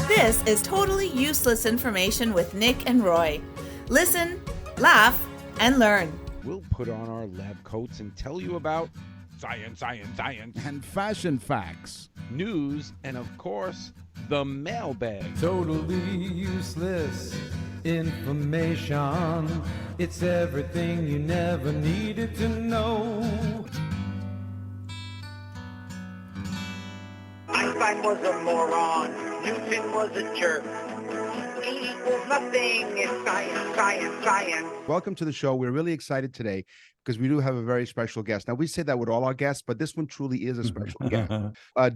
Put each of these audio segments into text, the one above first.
This is totally useless information with Nick and Roy. Listen, laugh, and learn. We'll put on our lab coats and tell you about science, and fashion facts, news, and of course, the mailbag. Totally useless information. It's everything you never needed to know. Einstein was a moron. Newton was a jerk. E equals nothing. It's science. Welcome to the show. We're really excited today because we do have a very special guest. Now, we say that with all our guests, but this one truly is a special guest.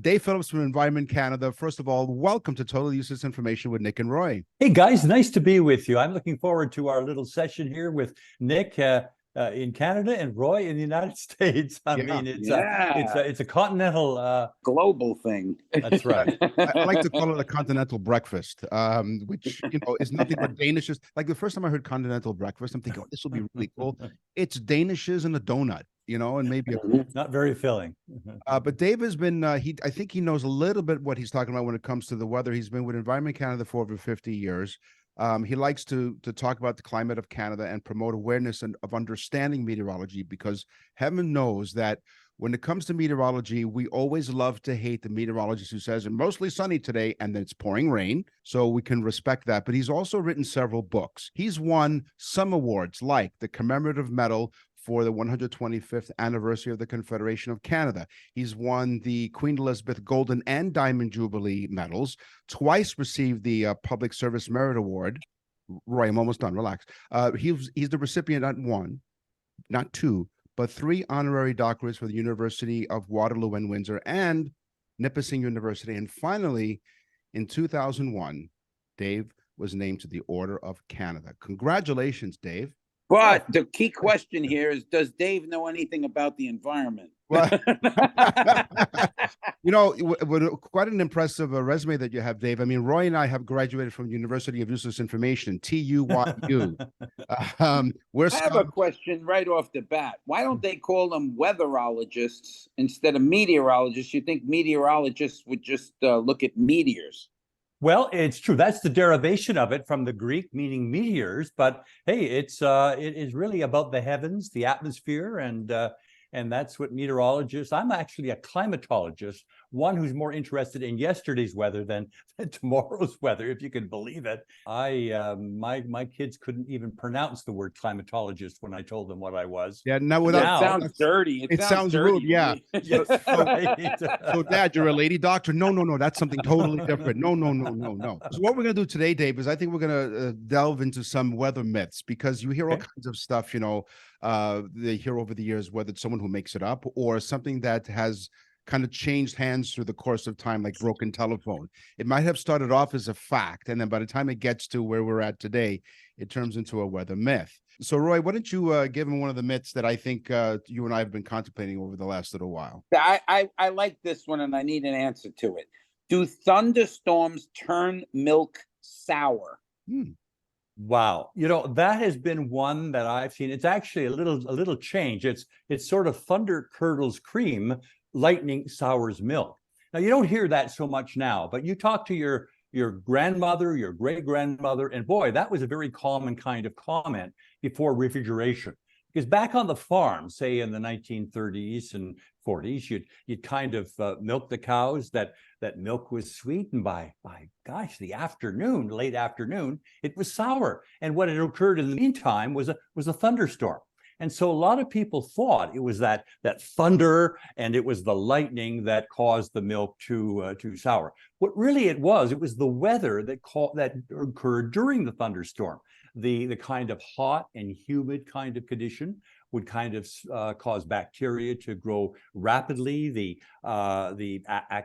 Dave Phillips from Environment Canada. First of all, welcome to Totally Useless Information with Nick and Roy. Hey, guys, nice to be with you. I'm looking forward to our little session here with Nick in Canada and Roy in the United States. I mean, it's a continental global thing. That's right. I like to call it a continental breakfast, which is nothing but Danishes. Like the first time I heard continental breakfast, I'm thinking, oh, this will be really cool. It's Danishes and a donut, and maybe not very filling. But Dave has been I think he knows a little bit what he's talking about when it comes to the weather. He's been with Environment Canada for over 50 years. He likes to talk about the climate of Canada and promote awareness of understanding meteorology, because heaven knows that when it comes to meteorology, we always love to hate the meteorologist who says it's mostly sunny today and then it's pouring rain. So we can respect that. But he's also written several books. He's won some awards like the Commemorative Medal for the 125th anniversary of the Confederation of Canada. He's won the Queen Elizabeth Golden and Diamond Jubilee medals, twice received the Public Service Merit Award. Roy, I'm almost done, relax. He's the recipient not one, not two, but three honorary doctorates for the University of Waterloo and Windsor and Nipissing University. And finally, in 2001, Dave was named to the Order of Canada. Congratulations, Dave. But the key question here is, does Dave know anything about the environment? Well, quite an impressive resume that you have, Dave. I mean, Roy and I have graduated from University of Useless Information, TUYU. I have a question right off the bat. Why don't they call them weatherologists instead of meteorologists? You think meteorologists would just look at meteors? Well, it's true. That's the derivation of it from the Greek, meaning meteors. But hey, it is really about the heavens, the atmosphere, and that's what meteorologists. I'm actually a climatologist, one who's more interested in yesterday's weather than tomorrow's weather, if you can believe it. My kids couldn't even pronounce the word climatologist when I told them what I was. Yeah, it sounds dirty. It sounds rude. Yeah. So, Dad, you're a lady doctor? No, that's something totally different. No. So what we're gonna do today, Dave, is I think we're gonna delve into some weather myths, because you hear all kinds of stuff. They hear over the years, whether it's someone who makes it up or something that has kind of changed hands through the course of time, like broken telephone. It might have started off as a fact, and then by the time it gets to where we're at today, it turns into a weather myth. So, Roy, why don't you give him one of the myths that I think you and I have been contemplating over the last little while? I like this one, and I need an answer to it. Do thunderstorms turn milk sour? Wow. That has been one that I've seen. It's actually a little change. It's sort of thunder curdles cream, lightning sours milk. Now, you don't hear that so much now, but you talk to your grandmother, your great-grandmother, and boy, that was a very common kind of comment before refrigeration. Because back on the farm, say in the 1930s and 40s, you'd kind of milk the cows. That milk was sweet, and by gosh, the afternoon, late afternoon, it was sour. And what had occurred in the meantime was a thunderstorm. And so a lot of people thought it was that thunder and it was the lightning that caused the milk to sour. What really it was the weather that occurred during the thunderstorm. The kind of hot and humid kind of condition would kind of cause bacteria to grow rapidly. The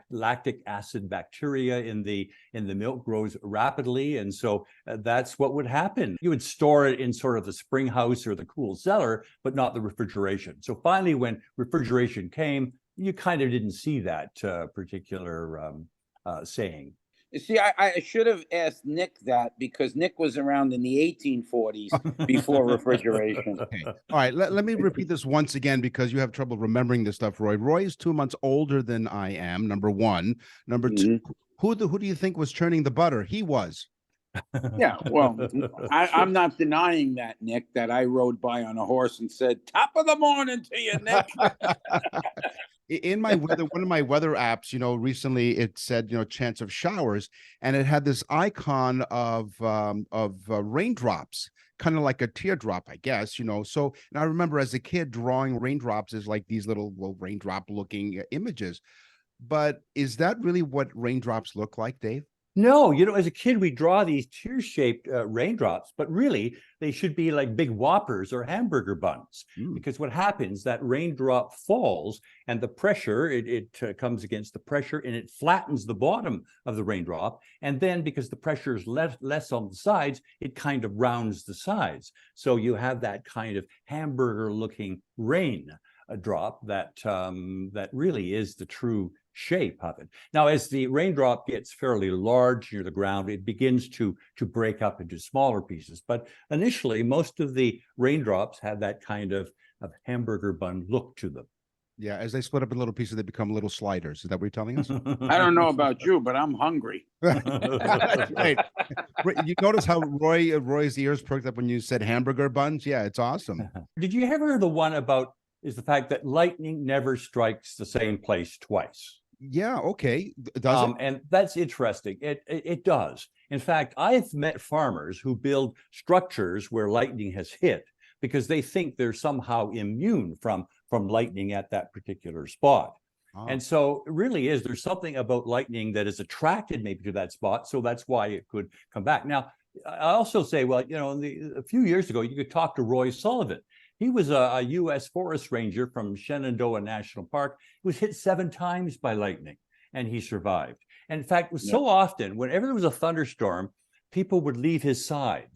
lactic acid bacteria in the milk grows rapidly, and so that's what would happen. You would store it in sort of the spring house or the cool cellar, but not the refrigeration. So finally, when refrigeration came, you kind of didn't see that particular saying. You see, I should have asked Nick that, because Nick was around in the 1840s before refrigeration. Okay. All right, let me repeat this once again, because you have trouble remembering this stuff, Roy. Roy is 2 months older than I am, number one. Number two, Who do you think was churning the butter? He was. Yeah, well, I'm not denying that, Nick, that I rode by on a horse and said, top of the morning to you, Nick. In my weather, one of my weather apps, recently it said, chance of showers, and it had this icon of raindrops, kind of like a teardrop, I guess, So, and I remember as a kid drawing raindrops as like these little raindrop looking images. But is that really what raindrops look like, Dave? No, as a kid, we draw these tear-shaped raindrops, but really they should be like big whoppers or hamburger buns. Because what happens, that raindrop falls and the pressure, it comes against the pressure and it flattens the bottom of the raindrop. And then because the pressure is less on the sides, it kind of rounds the sides. So you have that kind of hamburger-looking rain drop that really is the true shape of it. Now, as the raindrop gets fairly large near the ground, it begins to break up into smaller pieces. But initially, most of the raindrops have that kind of hamburger bun look to them. Yeah, as they split up in little pieces, they become little sliders. Is that what you're telling us? I don't know about you, but I'm hungry. Right. You notice how Roy's ears perked up when you said hamburger buns? Yeah, it's awesome. Did you ever hear the one about is the fact that lightning never strikes the same place twice? Yeah, okay. Does it? And that's interesting. It does. In fact, I've met farmers who build structures where lightning has hit because they think they're somehow immune from lightning at that particular spot. And so it really is, there's something about lightning that is attracted maybe to that spot. So that's why it could come back. Now, I also say, well, a few years ago, you could talk to Roy Sullivan. He was a U.S. forest ranger from Shenandoah National Park. He was hit 7 times by lightning, and he survived. And in fact, it was so often, whenever there was a thunderstorm, people would leave his side,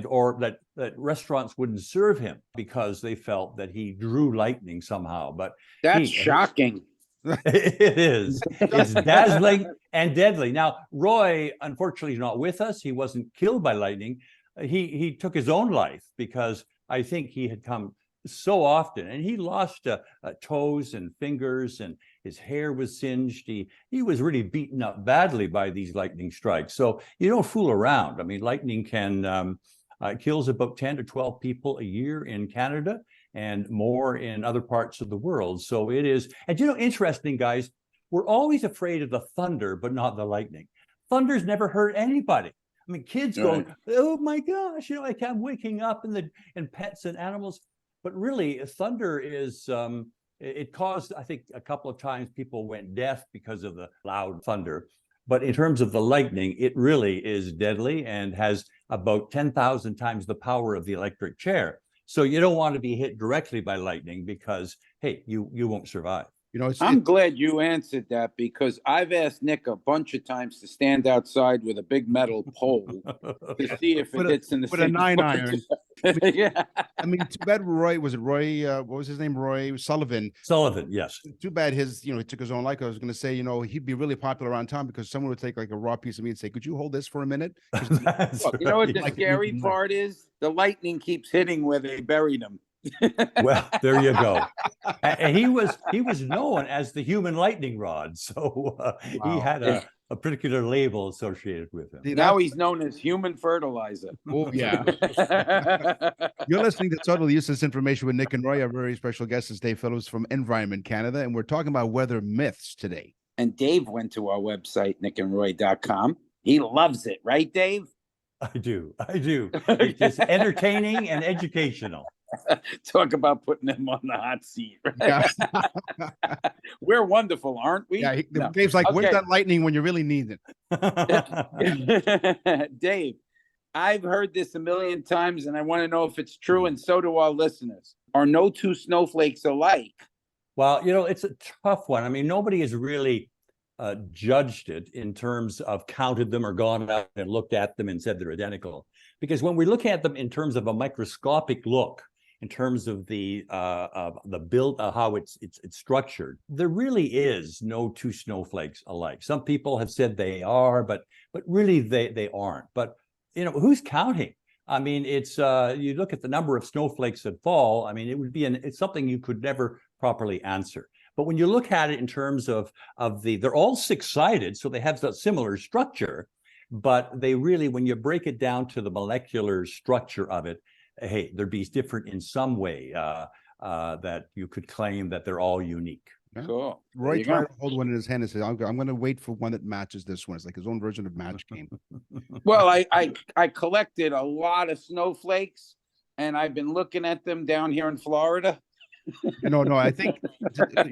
or that restaurants wouldn't serve him because they felt that he drew lightning somehow. But that's shocking. It is. It's dazzling and deadly. Now, Roy, unfortunately, is not with us. He wasn't killed by lightning. He took his own life because I think he had come so often, and he lost toes and fingers, and his hair was singed. He was really beaten up badly by these lightning strikes. So you don't fool around. I mean, lightning can kills about 10 to 12 people a year in Canada and more in other parts of the world. So it is, and interesting, guys, we're always afraid of the thunder, but not the lightning. Thunder's never hurt anybody. I mean, kids going, oh my gosh, I'm waking up and pets and animals. But really, thunder is, it caused, I think, a couple of times people went deaf because of the loud thunder. But in terms of the lightning, it really is deadly and has about 10,000 times the power of the electric chair. So you don't want to be hit directly by lightning because, hey, you won't survive. I'm glad you answered that because I've asked Nick a bunch of times to stand outside with a big metal pole to see if it hits in the with a 9-iron. Yeah. I mean, too bad Roy, was it Roy, what was his name? Roy Sullivan. Sullivan, yes. Too bad he took his own life. I was going to say, he'd be really popular around town because someone would take like a raw piece of meat and say, could you hold this for a minute? Look, you know what the scary part is? The lightning keeps hitting where they buried him. Well, there you go. And he was known as the human lightning rod. So he had a particular label associated with him. Now he's known as human fertilizer. Oh, yeah. You're listening to Totally Useless Information with Nick and Roy. Our very special guest is Dave Phillips from Environment Canada, and we're talking about weather myths today. And Dave went to our website, nickandroy.com. He loves it, right, Dave? I do. It's just entertaining and educational. Talk about putting them on the hot seat. Right? Yeah. We're wonderful, aren't we? Yeah, Dave's like, where's that lightning when you really need it? Dave, I've heard this a million times, and I want to know if it's true, and so do our listeners. Are no two snowflakes alike? Well, it's a tough one. I mean, nobody has really judged it in terms of counted them or gone out and looked at them and said they're identical. Because when we look at them in terms of a microscopic look, in terms of the build, how it's structured, there really is no two snowflakes alike. Some people have said they are, but really they aren't. But who's counting? I mean, it's you look at the number of snowflakes that fall. I mean, it would be it's something you could never properly answer. But when you look at it in terms of they're all six-sided, so they have a similar structure, but they really, when you break it down to the molecular structure of it, hey, they're be different in some way that you could claim that they're all unique. Yeah. Cool. Roy tried to hold one in his hand and said, I'm going to wait for one that matches this one. It's like his own version of Match Game. Well, I collected a lot of snowflakes, and I've been looking at them down here in Florida. No, I think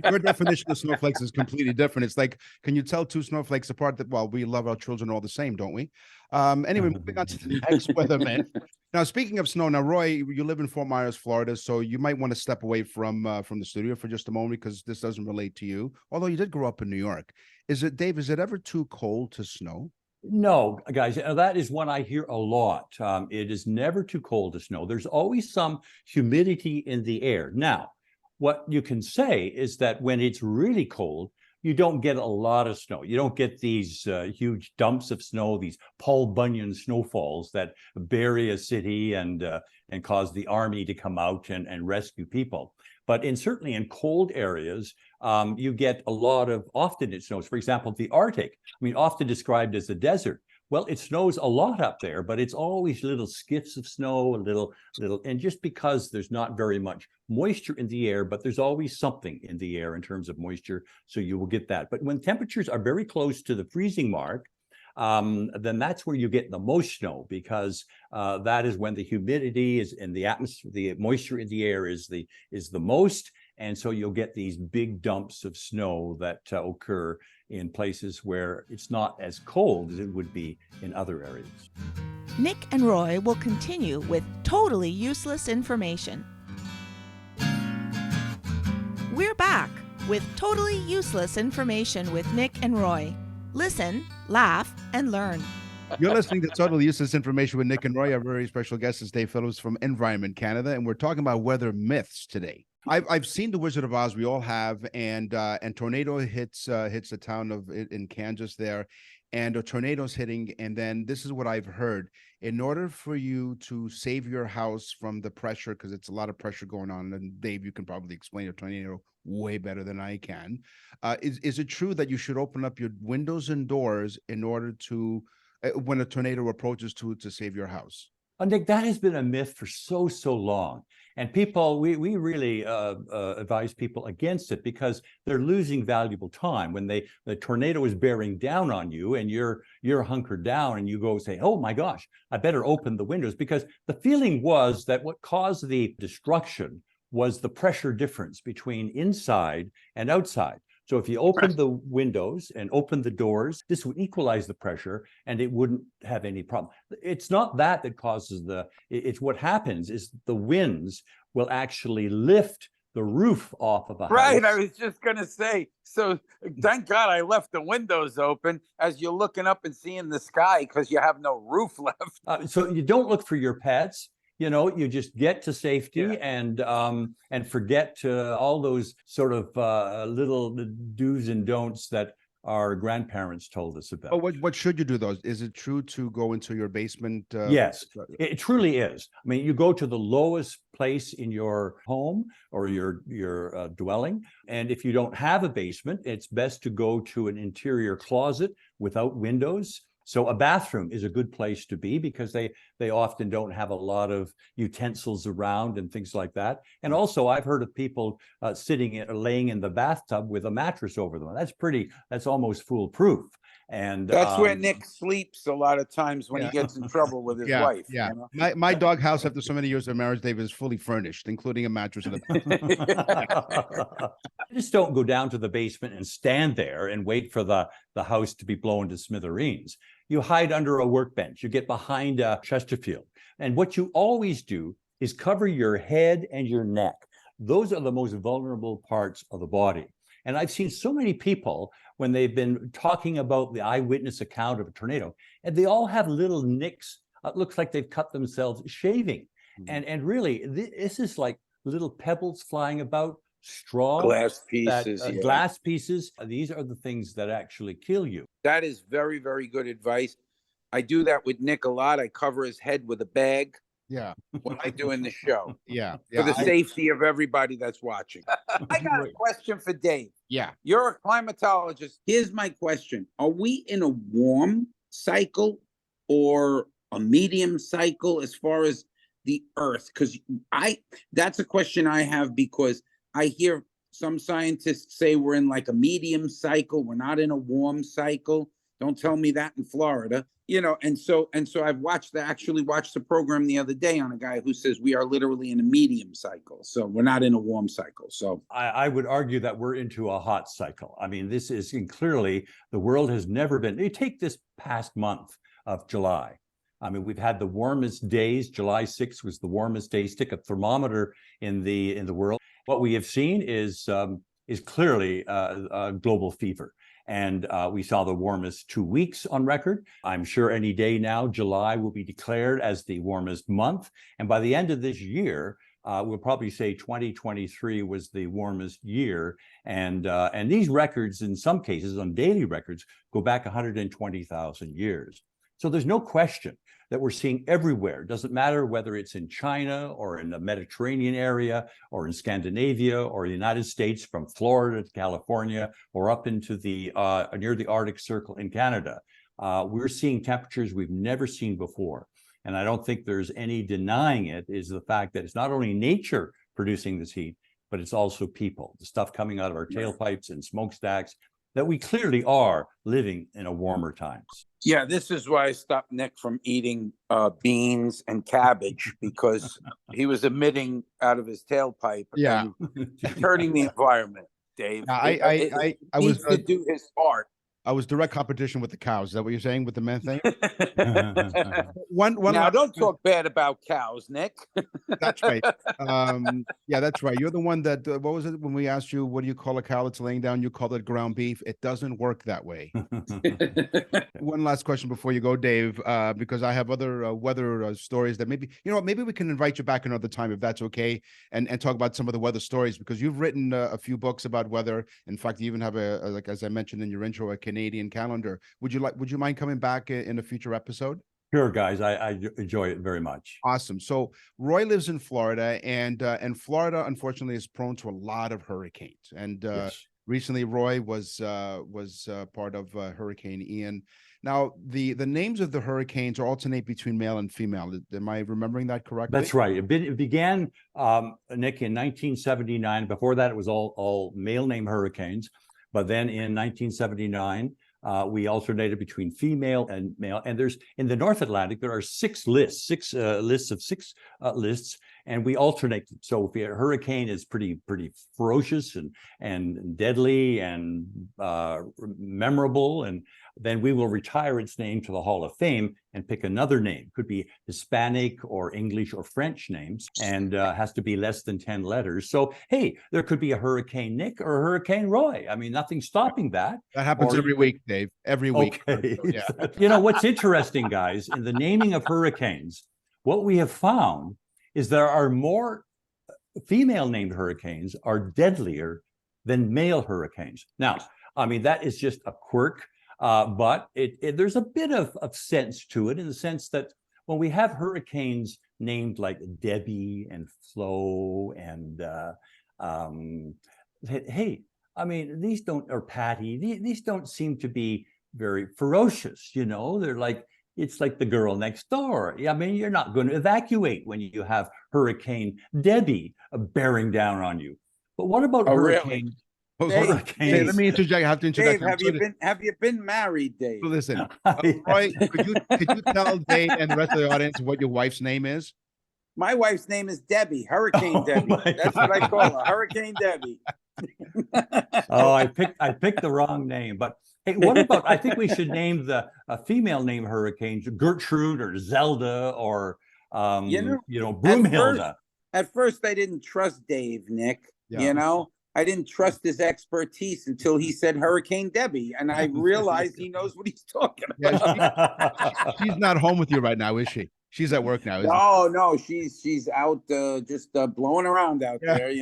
your definition of snowflakes is completely different. It's like, can you tell two snowflakes apart? That, well, we love our children all the same, don't we? Anyway, moving on to the next weatherman. Now, speaking of snow, now, Roy, you live in Fort Myers, Florida, so you might want to step away from the studio for just a moment because this doesn't relate to you. Although you did grow up in New York. Dave, is it ever too cold to snow? No, guys, that is one I hear a lot. It is never too cold to snow. There's always some humidity in the air. Now, what you can say is that when it's really cold, you don't get a lot of snow. You don't get these huge dumps of snow, these Paul Bunyan snowfalls that bury a city and cause the army to come out and rescue people. But certainly in cold areas, you get a lot of, often it snows. For example, the Arctic, often described as a desert. Well, it snows a lot up there, but it's always little skiffs of snow, little, and just because there's not very much moisture in the air, but there's always something in the air in terms of moisture, so you will get that. But when temperatures are very close to the freezing mark, then that's where you get the most snow, because that is when the humidity is in the atmosphere, the moisture in the air is the most, and so you'll get these big dumps of snow that occur in places where it's not as cold as it would be in other areas. Nick and Roy will continue with totally useless information. We're back with totally useless information with Nick and Roy. Listen, laugh, and learn. You're listening to Totally Useless Information with Nick and Roy. Our very special guest is Dave Phillips from Environment Canada, and we're talking about weather myths today. I've seen The Wizard of Oz. We all have, and tornado hits the town in Kansas there, and a tornado's hitting. And then this is what I've heard: in order for you to save your house from the pressure, because it's a lot of pressure going on, and Dave, you can probably explain a tornado way better than I can. Is it true that you should open up your windows and doors in order to, when a tornado approaches, to save your house? Nick, that has been a myth for so long. And people, we really advise people against it, because they're losing valuable time when the tornado is bearing down on you and you're hunkered down and you go say, oh my gosh, I better open the windows, because the feeling was that what caused the destruction was the pressure difference between inside and outside. So if you open the windows and open the doors, this would equalize the pressure and it wouldn't have any problem. It's not that causes it's what happens is the winds will actually lift the roof off of a house. Right, I was just going to say, so thank God I left the windows open as you're looking up and seeing the sky, because you have no roof left. So you don't look for your pets. You just get to safety and forget all those sort of little do's and don'ts that our grandparents told us about. Oh, what should you do though? Is it true to go into your basement? Yes, it truly is. You go to the lowest place in your home or your dwelling, and if you don't have a basement, it's best to go to an interior closet without windows. So a bathroom is a good place to be, because they often don't have a lot of utensils around and things like that. And also, I've heard of people laying in the bathtub with a mattress over them. That's almost foolproof. And that's where Nick sleeps a lot of times when he gets in trouble with his wife. Yeah. My dog house, after so many years of marriage, Dave, is fully furnished, including a mattress and a Just don't go down to the basement and stand there and wait for the house to be blown to smithereens. You hide under a workbench. You get behind a Chesterfield. And what you always do is cover your head and your neck. Those are the most vulnerable parts of the body. And I've seen so many people when they've been talking about the eyewitness account of a tornado, and they all have little nicks. It looks like they've cut themselves shaving. And really, this is like little pebbles flying about, straw, glass pieces. Glass pieces. These are the things that actually kill you. That is very, very good advice. I do that with Nick a lot. I cover his head with a bag Yeah. when I do in the show Yeah. for the I- safety of everybody that's watching. I got a question for Dave. yeah. You're a climatologist. Here's my question. Are we in a warm cycle or a medium cycle as far as the Earth? Because that's a question I have, because I hear some scientists say we're in like a medium cycle. We're not in a warm cycle. Don't tell me that in Florida, and so I've actually watched the program the other day on a guy who says we are literally in a medium cycle. So we're not in a warm cycle. So I would argue that we're into a hot cycle. I mean, this is, and clearly the world has never been. You take this past month of July. I mean, we've had the warmest days. July 6th was the warmest day. Stick a thermometer in the world. What we have seen is clearly a global fever. And we saw the warmest 2 weeks on record. I'm sure any day now, July will be declared as the warmest month. And by the end of this year, we'll probably say 2023 was the warmest year. And these records, in some cases, on daily records, go back 120,000 years. So there's no question that we're seeing everywhere. It doesn't matter whether it's in China or in the Mediterranean area or in Scandinavia or the United States, from Florida to California or up into the near the Arctic Circle in Canada. We're seeing temperatures we've never seen before. And I don't think there's any denying it, is the fact that it's not only nature producing this heat, but it's also people, the stuff coming out of our tailpipes and smokestacks, that we clearly are living in a warmer times. yeah, this is why I stopped Nick from eating beans and cabbage, because he was emitting out of his tailpipe Yeah. and hurting the environment, Dave. I Needs was to do his part. I was direct competition with the cows. Is that what you're saying with the methane? One now, last- don't talk bad about cows, Nick. That's right. Yeah, that's right. You're the one that, what was it when we asked you, what do you call a cow that's laying down? You call it ground beef. It doesn't work that way. One last question before you go, Dave, because I have other weather stories that maybe, maybe we can invite you back another time if that's okay, and talk about some of the weather stories, because you've written a few books about weather. In fact, you even have like, as I mentioned in your intro, a Canadian calendar. Would you mind coming back in a future episode? Sure, guys. I enjoy it very much. Awesome. So Roy lives in Florida, and Florida, unfortunately, is prone to a lot of hurricanes. And Yes. recently, Roy was part of Hurricane Ian. Now, the names of the hurricanes are alternate between male and female. Am I remembering that correctly? That's right. It began, Nick, in 1979. Before that, it was all male name hurricanes. But then in 1979, we alternated between female and male. And there's, in the North Atlantic, there are six lists of six lists, and we alternate them. So if a hurricane is pretty ferocious and deadly and memorable, and then we will retire its name to the Hall of Fame and pick another name. Could be Hispanic or English or French names, and has to be less than 10 letters. So, hey, there could be a Hurricane Nick or a Hurricane Roy. I mean, nothing's stopping that. That happens every week, Dave. Every week. Okay. Yeah. What's interesting, guys, in the naming of hurricanes, what we have found is there are more female named hurricanes are deadlier than male hurricanes. Now, I mean, that is just a quirk. But there's a bit of sense to it, in the sense that when we have hurricanes named like Debbie and Flo and hey, I mean, these don't, or Patty, these don't seem to be very ferocious, they're like, it's like the girl next door. I mean, you're not going to evacuate when you have Hurricane Debbie bearing down on you. But what about Hurricane? Really? Dave, let me interject. I have to interject. Dave, have you been married, Dave? So listen, Roy, could you tell Dave and the rest of the audience what your wife's name is? My wife's name is Debbie, Hurricane Debbie. That's what I call her, Hurricane Debbie. Oh, I picked the wrong name. But hey, what about, I think we should name the female name hurricanes Gertrude or Zelda or Broomhilda. At first I didn't trust Dave, Nick. Yeah. I didn't trust his expertise until he said Hurricane Debbie, and I realized he knows what he's talking about. Yeah, she's not home with you right now, is she? She's at work now. No, she's out just blowing around out there,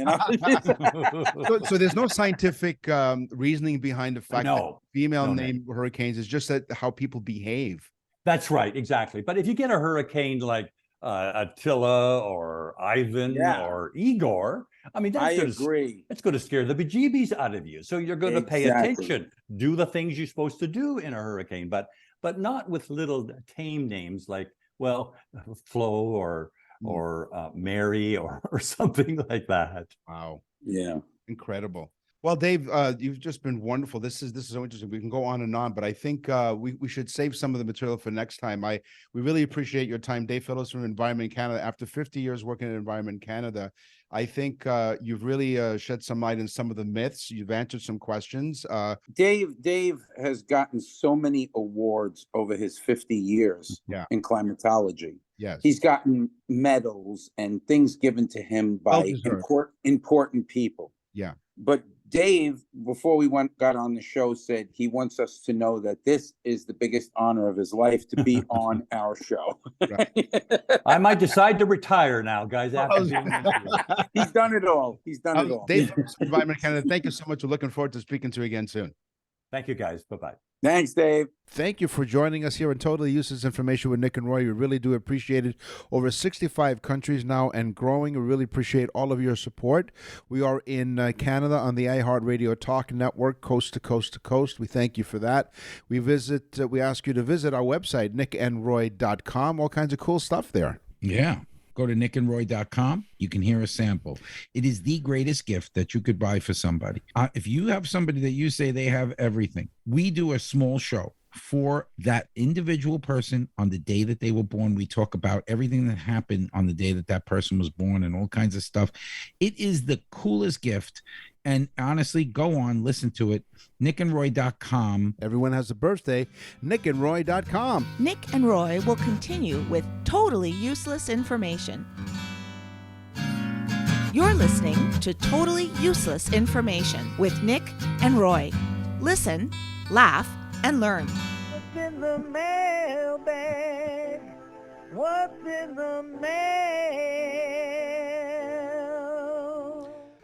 So there's no scientific reasoning behind the fact that female named hurricanes is just that how people behave. That's right, exactly. But if you get a hurricane like Attila or Ivan Yeah. or Igor, I mean, I that's agree. going to scare the bejeebies out of you. So you're going to pay Exactly. attention, do the things you're supposed to do in a hurricane, but not with little tame names like, well, Flo or Mary or something like that. Wow. Yeah. Incredible. Well, Dave, you've just been wonderful. This is so interesting. We can go on and on, but I think we should save some of the material for next time. We really appreciate your time, Dave Phillips from Environment Canada. After 50 years working in Environment Canada, I think you've really shed some light on some of the myths. You've answered some questions. Dave has gotten so many awards over his 50 years in climatology. Yes. He's gotten medals and things given to him by important people. Yeah. But Dave, before we got on the show, said he wants us to know that this is the biggest honor of his life to be on our show. I might decide to retire now, guys. After He's done it all. He's done it all. Dave from Environment Canada, thank you so much. We're looking forward to speaking to you again soon. Thank you, guys. Bye-bye. Thanks, Dave. Thank you for joining us here on Totally Useless Information with Nick and Roy. We really do appreciate it. Over 65 countries now and growing. We really appreciate all of your support. We are in Canada on the iHeartRadio Talk Network, coast to coast to coast. We thank you for that. We ask you to visit our website, nickandroy.com. All kinds of cool stuff there. Yeah. Go to nickandroy.com. You can hear a sample. It is the greatest gift that you could buy for somebody. If you have somebody that you say they have everything, we do a small show for that individual person on the day that they were born. We talk about everything that happened on the day that that person was born and all kinds of stuff. It is the coolest gift. And honestly, go on, listen to it. nickandroy.com. Everyone has a birthday. nickandroy.com. Nick and Roy will continue with totally useless information. You're listening to Totally Useless Information with Nick and Roy. Listen, laugh, and learn. What's in the mailbag? What's in the mail?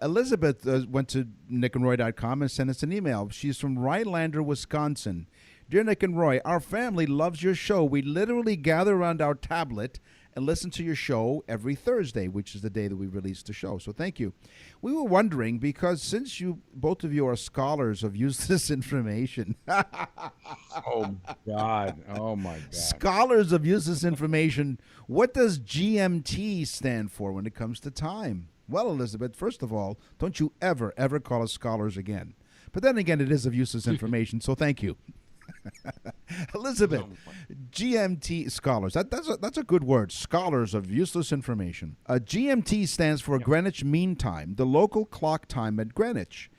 Elizabeth went to nickandroy.com and sent us an email. She's from Rhinelander, Wisconsin. Dear Nick and Roy, our family loves your show. We literally gather around our tablet and listen to your show every Thursday, which is the day that we release the show. So thank you. We were wondering, because since both of you are scholars of useless information. Oh, God. Oh, my God. Scholars of useless information, what does GMT stand for when it comes to time? Well, Elizabeth, first of all, don't you ever call us scholars again. But then again, it is of useless information, so thank you. Elizabeth, GMT scholars. That's a good word. Scholars of useless information. GMT stands for Greenwich Mean Time, the local clock time at Greenwich.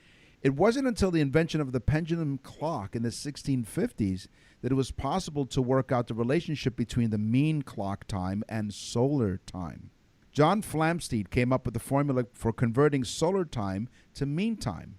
It wasn't until the invention of the pendulum clock in the 1650s that it was possible to work out the relationship between the mean clock time and solar time. John Flamsteed came up with the formula for converting solar time to mean time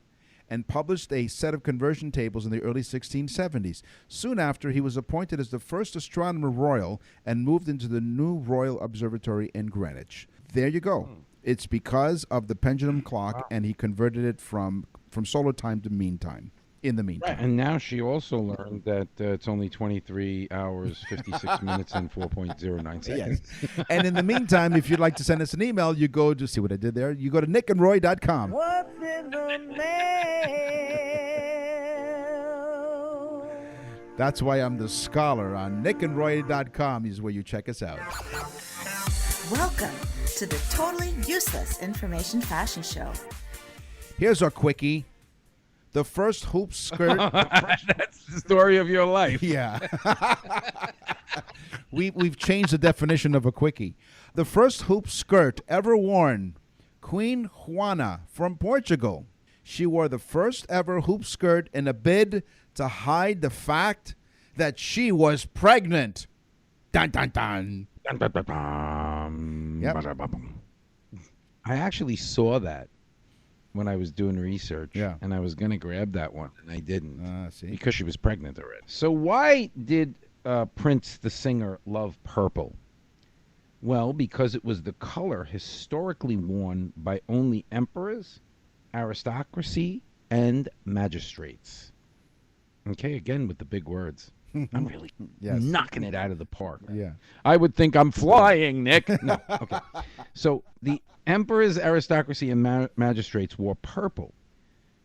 and published a set of conversion tables in the early 1670s. Soon after, he was appointed as the first astronomer royal and moved into the new Royal Observatory in Greenwich. There you go. It's because of the pendulum clock, and he converted it from solar time to mean time. In the meantime. Right. And now she also learned that it's only 23 hours, 56 minutes, and 4.09 seconds. Yes. And in the meantime, if you'd like to send us an email, you go to see what I did there. You go to nickandroy.com. What's in the mail? That's why I'm the scholar on nickandroy.com is where you check us out. Welcome to the Totally Useless Information Fashion Show. Here's our quickie. The first hoop skirt. That's the story of your life. Yeah. We've changed the definition of a quickie. The first hoop skirt ever worn, Queen Juana from Portugal. She wore the first ever hoop skirt in a bid to hide the fact that she was pregnant. Dun, dun, dun. Dun, dun, dun, dun. Yep. Ba-da-ba-bum. I actually saw that when I was doing research, and I was going to grab that one, and I didn't, See? because she was pregnant already. So why did Prince, the singer, love purple? Well, because it was the color historically worn by only emperors, aristocracy, and magistrates. Okay, again with the big words. I'm really Yes. knocking it out of the park. Yeah. I would think I'm flying, Nick. No, okay. So the emperor's aristocracy and magistrates wore purple.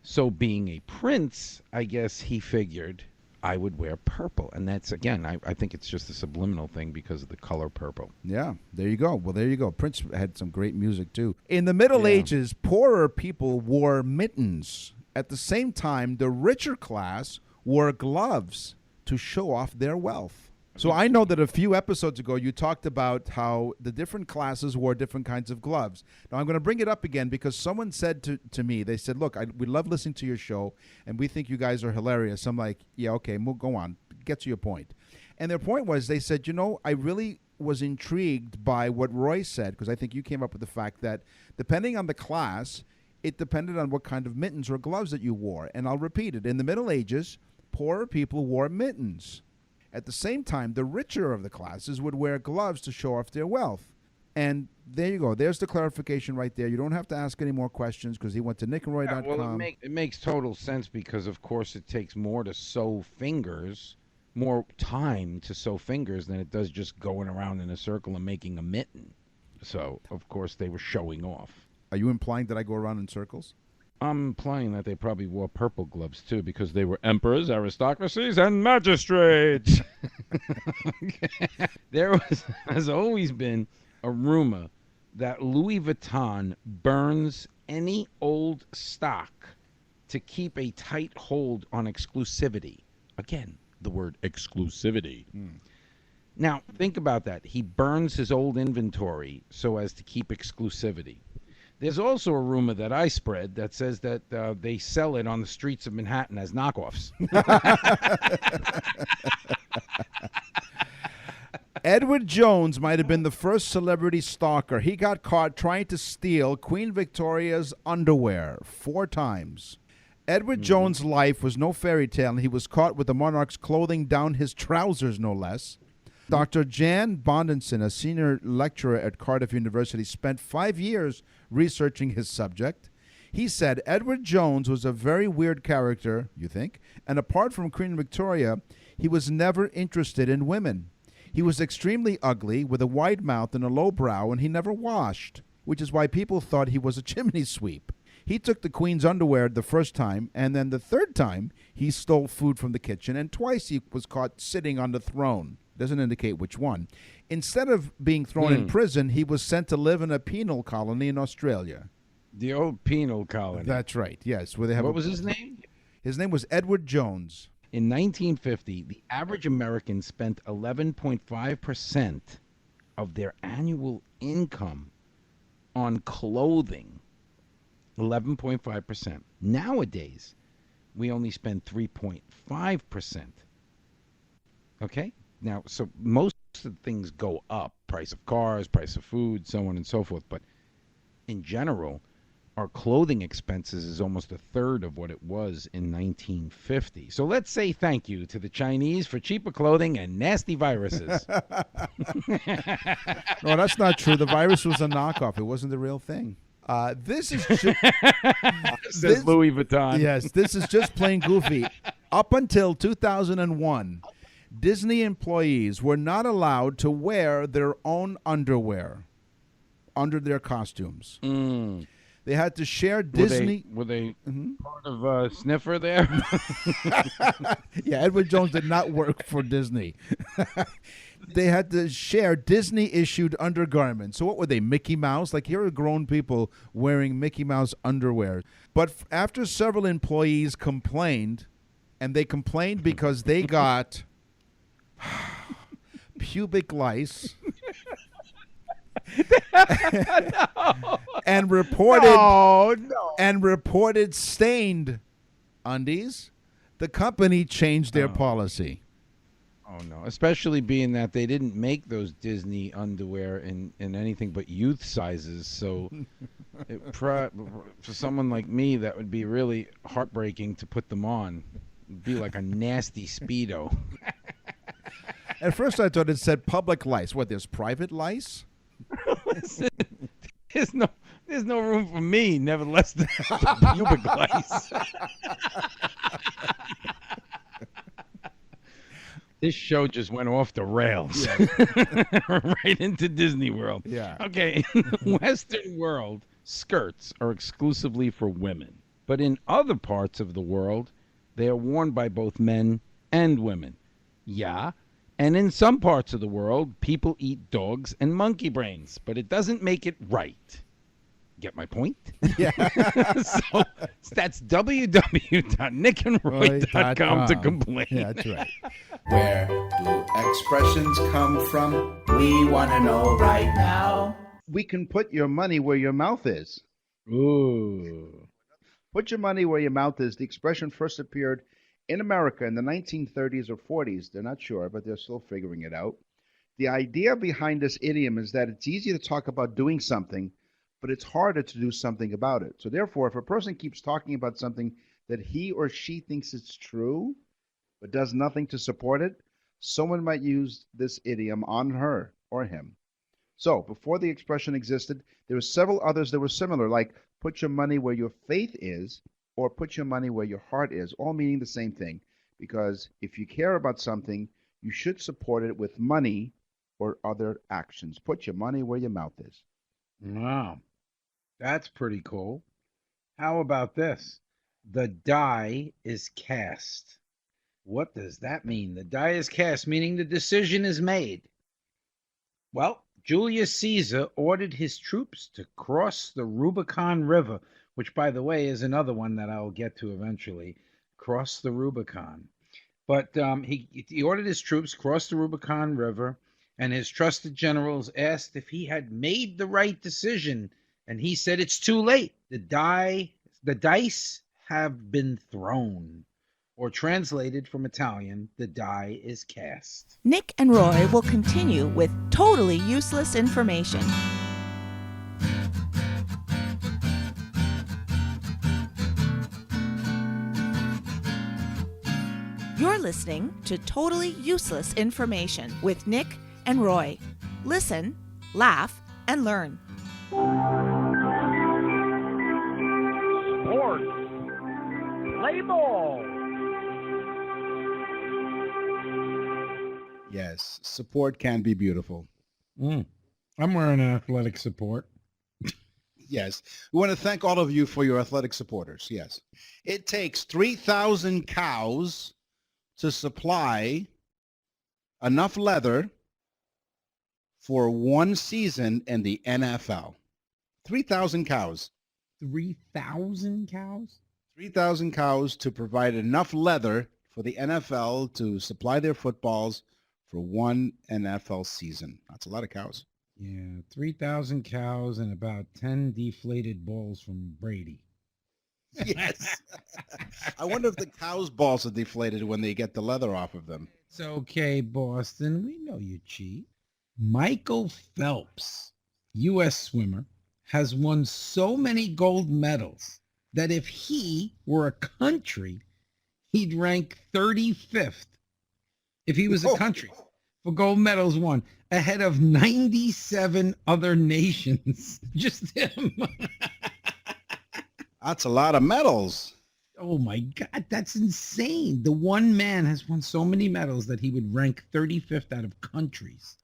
So being a prince, I guess he figured I would wear purple. And that's, again, I think it's just a subliminal thing because of the color purple. Yeah, there you go. Well, there you go. Prince had some great music, too. In the Middle Ages, poorer people wore mittens. At the same time, the richer class wore gloves to show off their wealth. So I know that a few episodes ago you talked about how the different classes wore different kinds of gloves. Now I'm going to bring it up again because someone said to me, they said, look, we love listening to your show and we think you guys are hilarious. I'm like, yeah, okay, go on. Get to your point. And their point was, they said, I really was intrigued by what Roy said, because I think you came up with the fact that depending on the class, it depended on what kind of mittens or gloves that you wore. And I'll repeat it. In the Middle Ages, poorer people wore mittens. At the same time, the richer of the classes would wear gloves to show off their wealth. And there you go. There's the clarification right there. You don't have to ask any more questions because he went to nickandroy.com. Well, it makes total sense because, of course, it takes more to sew fingers, more time to sew fingers than it does just going around in a circle and making a mitten. So, of course, they were showing off. Are you implying that I go around in circles? I'm implying that they probably wore purple gloves, too, because they were emperors, aristocracies, and magistrates. There has always been a rumor that Louis Vuitton burns any old stock to keep a tight hold on exclusivity. Again, the word exclusivity. Now, think about that. He burns his old inventory so as to keep exclusivity. There's also a rumor that I spread that says that they sell it on the streets of Manhattan as knockoffs. Edward Jones might have been the first celebrity stalker. He got caught trying to steal Queen Victoria's underwear 4 times. Edward Jones' life was no fairy tale, and he was caught with the monarch's clothing down his trousers, no less. Dr. Jan Bondenson, a senior lecturer at Cardiff University, spent 5 years researching his subject. He said Edward Jones was a very weird character, you think, and apart from Queen Victoria, he was never interested in women. He was extremely ugly, with a wide mouth and a low brow, and he never washed, which is why people thought he was a chimney sweep. He took the Queen's underwear the first time, and then the third time, he stole food from the kitchen, and twice he was caught sitting on the throne. Doesn't indicate which one. Instead of being thrown in prison, he was sent to live in a penal colony in Australia. The old penal colony. That's right, yes. Where they have what was his name? His name was Edward Jones. In 1950, the average American spent 11.5% of their annual income on clothing. 11.5%. Nowadays, we only spend 3.5%. Okay? Now, so most of the things go up. Price of cars, price of food, so on and so forth. But in general, our clothing expenses is almost a third of what it was in 1950. So let's say thank you to the Chinese for cheaper clothing and nasty viruses. No, that's not true. The virus was a knockoff. It wasn't the real thing. This is Says Louis Vuitton. Yes, this is just plain goofy. Up until 2001, Disney employees were not allowed to wear their own underwear under their costumes. They had to share Disney. Were they part of Sniffer there? Yeah, Edward Jones did not work for Disney. They had to share Disney-issued undergarments. So what were they, Mickey Mouse? Like, here are grown people wearing Mickey Mouse underwear. But after several employees complained, and they complained because they got pubic lice and reported stained undies, the company changed their policy. Oh no! Especially being that they didn't make those Disney underwear in anything but youth sizes, so for someone like me, that would be really heartbreaking to put them on. It'd be like a nasty Speedo. At first, I thought it said public lice. What? There's private lice? Listen, there's no room for me. Nevertheless, the pubic lice. This show just went off the rails. Right into Disney World. Yeah. Okay, in the Western world, skirts are exclusively for women. But in other parts of the world, they are worn by both men and women. Yeah. And in some parts of the world, people eat dogs and monkey brains, but it doesn't make it right. Get my point? Yeah. So that's www.nickandroy.com to complain. Yeah, that's right. Where do expressions come from? We want to know right now. We can put your money where your mouth is. Ooh. Put your money where your mouth is. The expression first appeared in America in the 1930s or 40s. They're not sure, but they're still figuring it out. The idea behind this idiom is that it's easy to talk about doing something, but it's harder to do something about it. So therefore, if a person keeps talking about something that he or she thinks it's true, but does nothing to support it, someone might use this idiom on her or him. So before the expression existed, there were several others that were similar, like put your money where your faith is, or put your money where your heart is, all meaning the same thing. Because if you care about something, you should support it with money or other actions. Put your money where your mouth is. Wow. That's pretty cool. How about this? The die is cast. What does that mean? The die is cast, meaning the decision is made. Well, Julius Caesar ordered his troops to cross the Rubicon River, which, by the way, is another one that I'll get to eventually. Cross the Rubicon. But he ordered his troops cross the Rubicon River, and his trusted generals asked if he had made the right decision, and he said it's too late. The dice have been thrown. Or translated from Italian, the die is cast. Nick and Roy will continue with totally useless information. You're listening to Totally Useless Information with Nick and Roy. Listen, laugh, and learn. Sports. Play ball. Yes, support can be beautiful. I'm wearing an athletic support. Yes. We want to thank all of you for your athletic supporters. Yes. It takes 3,000 cows to supply enough leather for one season in the NFL. 3,000 cows. 3,000 cows? 3,000 cows to provide enough leather for the NFL to supply their footballs for one NFL season. That's a lot of cows. Yeah, 3,000 cows and about 10 deflated balls from Brady. Yes. I wonder if the cows' balls are deflated when they get the leather off of them. It's okay, Boston. We know you cheat. Michael Phelps, U.S. swimmer, has won so many gold medals that if he were a country, he'd rank 35th. If he was a country for gold medals won, ahead of 97 other nations. Just him. That's a lot of medals. Oh my God, that's insane. The one man has won so many medals that he would rank 35th out of countries.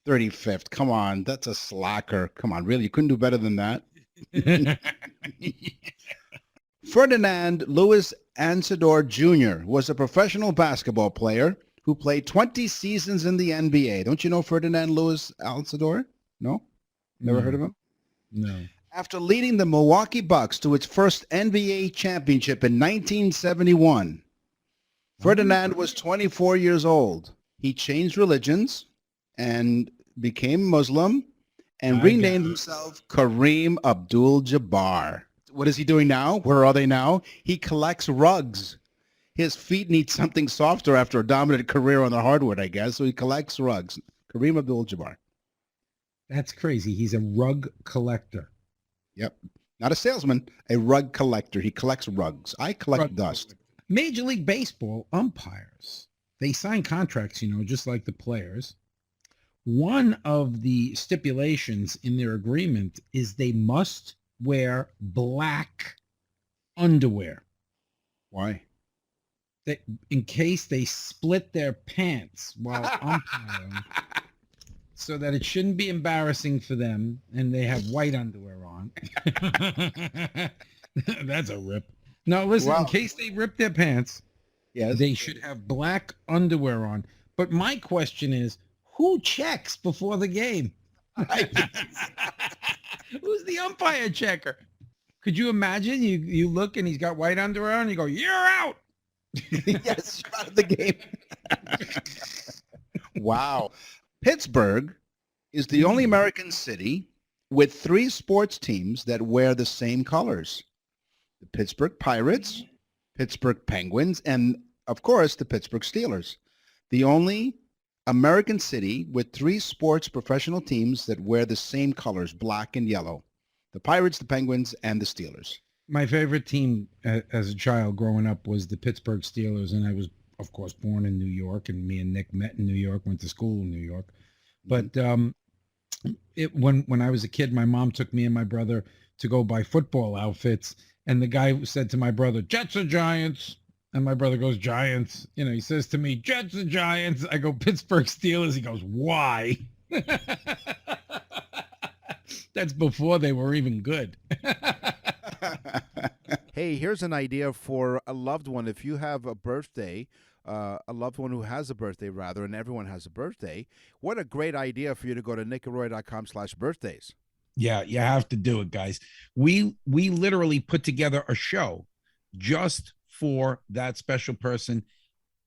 35th. Come on. That's a slacker. Come on. Really? You couldn't do better than that? Ferdinand Louis Ansador Jr. was a professional basketball player who played 20 seasons in the NBA. Don't you know Ferdinand Louis Ansador? No? Never heard of him? No. After leading the Milwaukee Bucks to its first NBA championship in 1971, Ferdinand was 24 years old. He changed religions and became Muslim and renamed himself Kareem Abdul-Jabbar. What is he doing now? Where are they now? He collects rugs. His feet need something softer after a dominant career on the hardwood, I guess, so he collects rugs. Kareem Abdul-Jabbar. That's crazy. He's a rug collector. Yep. Not a salesman, a rug collector. He collects rugs. I collect Rug dust. Major League Baseball umpires, they sign contracts, just like the players. One of the stipulations in their agreement is they must wear black underwear. Why? in case they split their pants while umpiring, so that it shouldn't be embarrassing for them, and they have white underwear on. That's a rip. No, listen, in case they rip their pants, they should have black underwear on. But my question is, who checks before the game? Who's the umpire checker? Could you imagine you look and he's got white underwear on and you go, "You're out." Yes, you're out of the game. Wow. Pittsburgh is the only American city with 3 sports teams that wear the same colors. The Pittsburgh Pirates, Pittsburgh Penguins, and of course the Pittsburgh Steelers. The only American city with 3 sports professional teams that wear the same colors, black and yellow. The Pirates, the Penguins, and the Steelers. My favorite team as a child growing up was the Pittsburgh Steelers, and I was, of course, born in New York, and me and Nick met in New York, went to school in New York. But when I was a kid, my mom took me and my brother to go buy football outfits, and the guy said to my brother, "Jets or Giants?" And my brother goes, "Giants." You know, he says to me, "Jets or Giants?" I go, "Pittsburgh Steelers." He goes, "Why?" That's before they were even good. Hey, here's an idea for a loved one. If you have a birthday, a loved one who has a birthday, rather, and everyone has a birthday, what a great idea for you to go to nickandroy.com/birthdays. Yeah, you have to do it, guys. We literally put together a show just for that special person.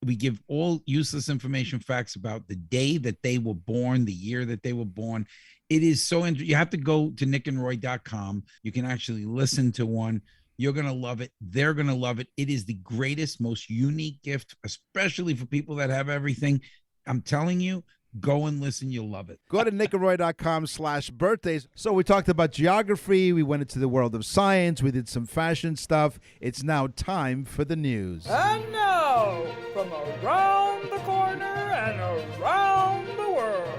We give all useless information, facts about the day that they were born, the year that they were born. It is so interesting. You have to go to nickandroy.com. You can actually listen to one. You're going to love it. They're going to love it. It is the greatest, most unique gift, especially for people that have everything. I'm telling you, go and listen. You'll love it. Go to nickandroy.com/birthdays. So we talked about geography. We went into the world of science. We did some fashion stuff. It's now time for the news. And now, from around the corner and around the world,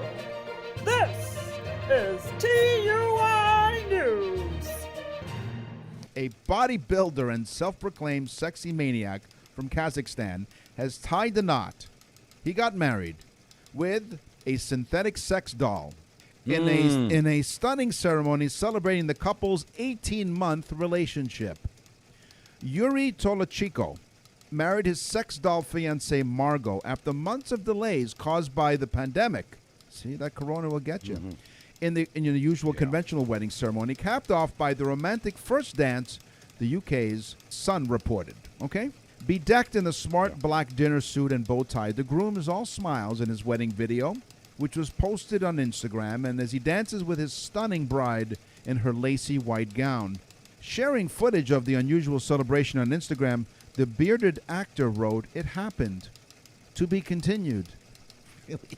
this is TUI News. A bodybuilder and self-proclaimed sexy maniac from Kazakhstan has tied the knot. He got married with a synthetic sex doll in a stunning ceremony celebrating the couple's 18-month relationship. Yuri Tolochiko married his sex doll fiancée Margot after months of delays caused by the pandemic. See, that corona will get you. In the usual conventional wedding ceremony, capped off by the romantic first dance, the UK's Sun reported. Okay? Bedecked in a smart black dinner suit and bow tie, the groom is all smiles in his wedding video, which was posted on Instagram, and as he dances with his stunning bride in her lacy white gown. Sharing footage of the unusual celebration on Instagram, the bearded actor wrote, "It happened. To be continued." Really?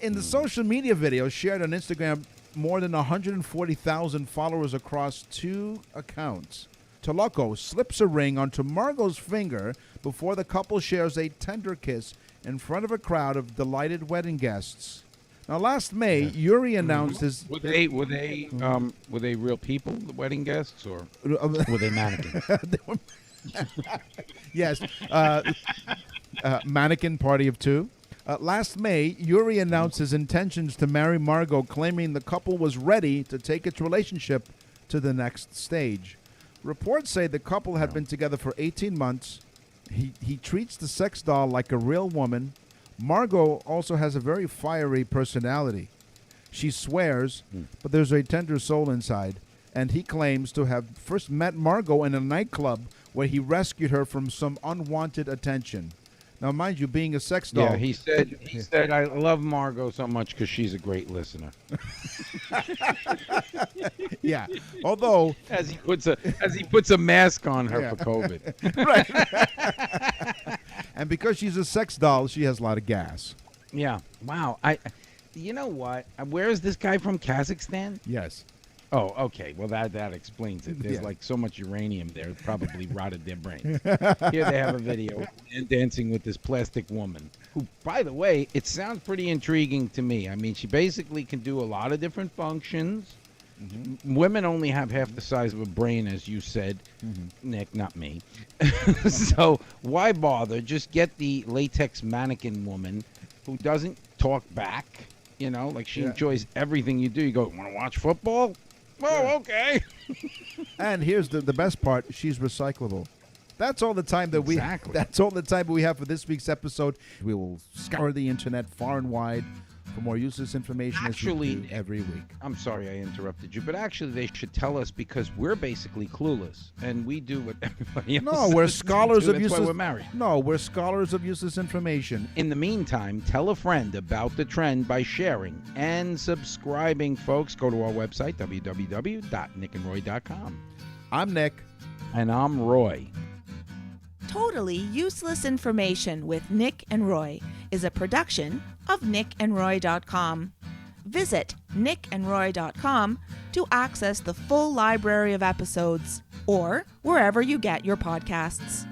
In the social media video shared on Instagram, more than 140,000 followers across 2 accounts. Toloko slips a ring onto Margot's finger before the couple shares a tender kiss in front of a crowd of delighted wedding guests. Now, last May, Yuri announced his... Were they real people, the wedding guests, or were they mannequins? Yes. Mannequin party of 2. Last May, Yuri announced his intentions to marry Margot, claiming the couple was ready to take its relationship to the next stage. Reports say the couple had been together for 18 months. He treats the sex doll like a real woman. Margot also has a very fiery personality. She swears, but there's a tender soul inside. And he claims to have first met Margot in a nightclub where he rescued her from some unwanted attention. Now, mind you, being a sex doll. Yeah, he said, "I love Margot so much because she's a great listener." Yeah, although as he puts a mask on her for COVID. Right. And because she's a sex doll, she has a lot of gas. Yeah. Wow. You know what? Where is this guy from? Kazakhstan? Yes. Oh, okay. Well, that explains it. There's like so much uranium there, it probably rotted their brains. Here they have a video and dancing with this plastic woman who, by the way, it sounds pretty intriguing to me. I mean, she basically can do a lot of different functions. Women only have half the size of a brain, as you said, Nick, not me. So why bother? Just get the latex mannequin woman who doesn't talk back. You know, like she enjoys everything you do. You go, want to watch football? Oh, okay. And here's the best part: she's recyclable. That's all the time that Exactly. That's all the time we have for this week's episode. We will scour the internet far and wide for more useless information Actually, as we do every week. I'm sorry I interrupted you, but actually they should tell us because we're basically clueless and we do what everybody else No, we're does scholars do. of That's useless. why we're married. No, we're scholars of useless information. In the meantime, tell a friend about the trend by sharing and subscribing, folks. Go to our website, www.nickandroy.com. I'm Nick. And I'm Roy. Totally Useless Information with Nick and Roy is a production of nickandroy.com. Visit nickandroy.com to access the full library of episodes or wherever you get your podcasts.